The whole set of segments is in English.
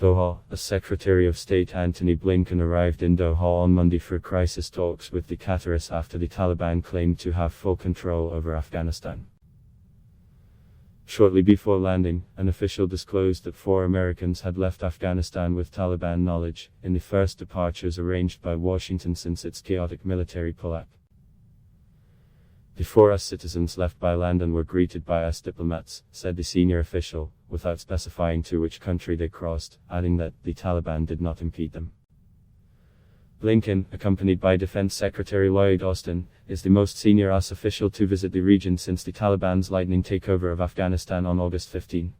Doha, as Secretary of State Antony Blinken arrived in Doha on Monday for crisis talks with the Qataris after the Taliban claimed to have full control over Afghanistan. Shortly before landing, an official disclosed that 4 Americans had left Afghanistan with Taliban knowledge, in the first departures arranged by Washington since its chaotic military pullback. The 4 US citizens left by land and were greeted by US diplomats, said the senior official, without specifying to which country they crossed, adding that the Taliban did not impede them. Blinken, accompanied by Defense Secretary Lloyd Austin, is the most senior US official to visit the region since the Taliban's lightning takeover of Afghanistan on August 15.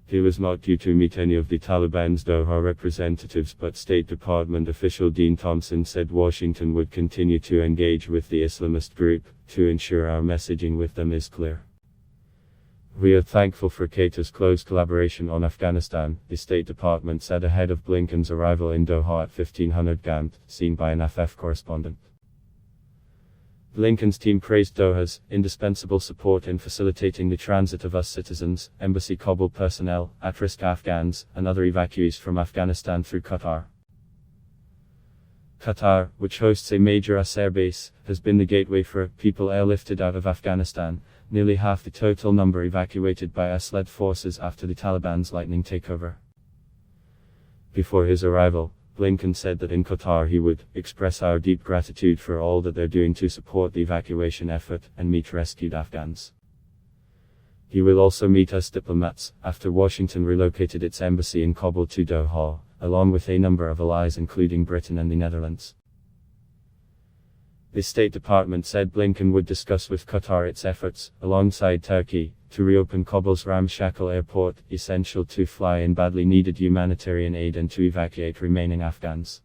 He was not due to meet any of the Taliban's Doha representatives, but State Department official Dean Thompson said Washington would continue to engage with the Islamist group, to ensure our messaging with them is clear. We are thankful for Qatar's close collaboration on Afghanistan, the State Department said ahead of Blinken's arrival in Doha at 1500 GMT, seen by an FF correspondent. Blinken's team praised Doha's indispensable support in facilitating the transit of US citizens, embassy Kabul personnel, at-risk Afghans, and other evacuees from Afghanistan through Qatar. Qatar, which hosts a major US airbase, has been the gateway for people airlifted out of Afghanistan, nearly half the total number evacuated by US-led forces after the Taliban's lightning takeover. Before his arrival, Blinken said that in Qatar he would express our deep gratitude for all that they're doing to support the evacuation effort and meet rescued Afghans. He will also meet US diplomats, after Washington relocated its embassy in Kabul to Doha, along with a number of allies including Britain and the Netherlands. The State Department said Blinken would discuss with Qatar its efforts, alongside Turkey, to reopen Kabul's ramshackle airport, essential to fly in badly needed humanitarian aid and to evacuate remaining Afghans.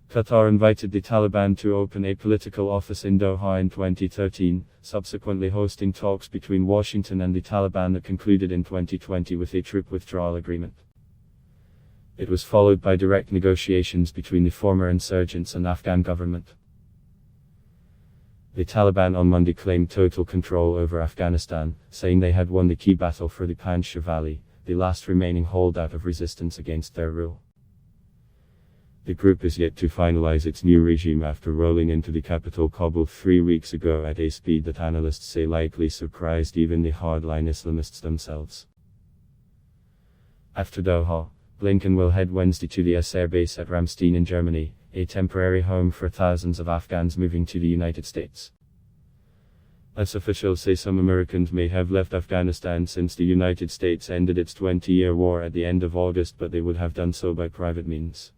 Qatar invited the Taliban to open a political office in Doha in 2013, subsequently hosting talks between Washington and the Taliban that concluded in 2020 with a troop withdrawal agreement. It was followed by direct negotiations between the former insurgents and Afghan government. The Taliban on Monday claimed total control over Afghanistan, saying they had won the key battle for the Panjshir Valley, the last remaining holdout of resistance against their rule. The group is yet to finalize its new regime after rolling into the capital Kabul 3 weeks ago at a speed that analysts say likely surprised even the hardline Islamists themselves. After Doha, Blinken will head Wednesday to the US airbase at Ramstein in Germany, a temporary home for thousands of Afghans moving to the United States. US officials say some Americans may have left Afghanistan since the United States ended its 20-year war at the end of August, but they would have done so by private means.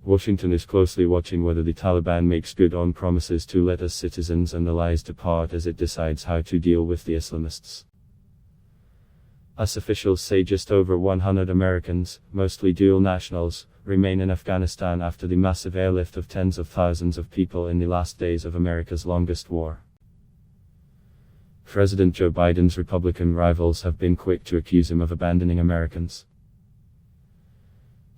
Washington is closely watching whether the Taliban makes good on promises to let US citizens and allies depart as it decides how to deal with the Islamists. US officials say just over 100 Americans, mostly dual nationals, remain in Afghanistan after the massive airlift of tens of thousands of people in the last days of America's longest war. President Joe Biden's Republican rivals have been quick to accuse him of abandoning Americans.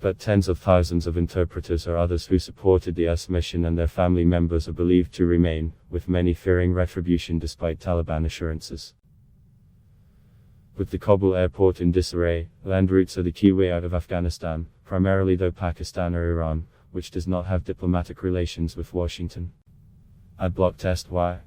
But tens of thousands of interpreters or others who supported the US mission and their family members are believed to remain, with many fearing retribution despite Taliban assurances. With the Kabul airport in disarray, land routes are the key way out of Afghanistan, primarily though Pakistan or Iran, which does not have diplomatic relations with Washington. Adblock test why.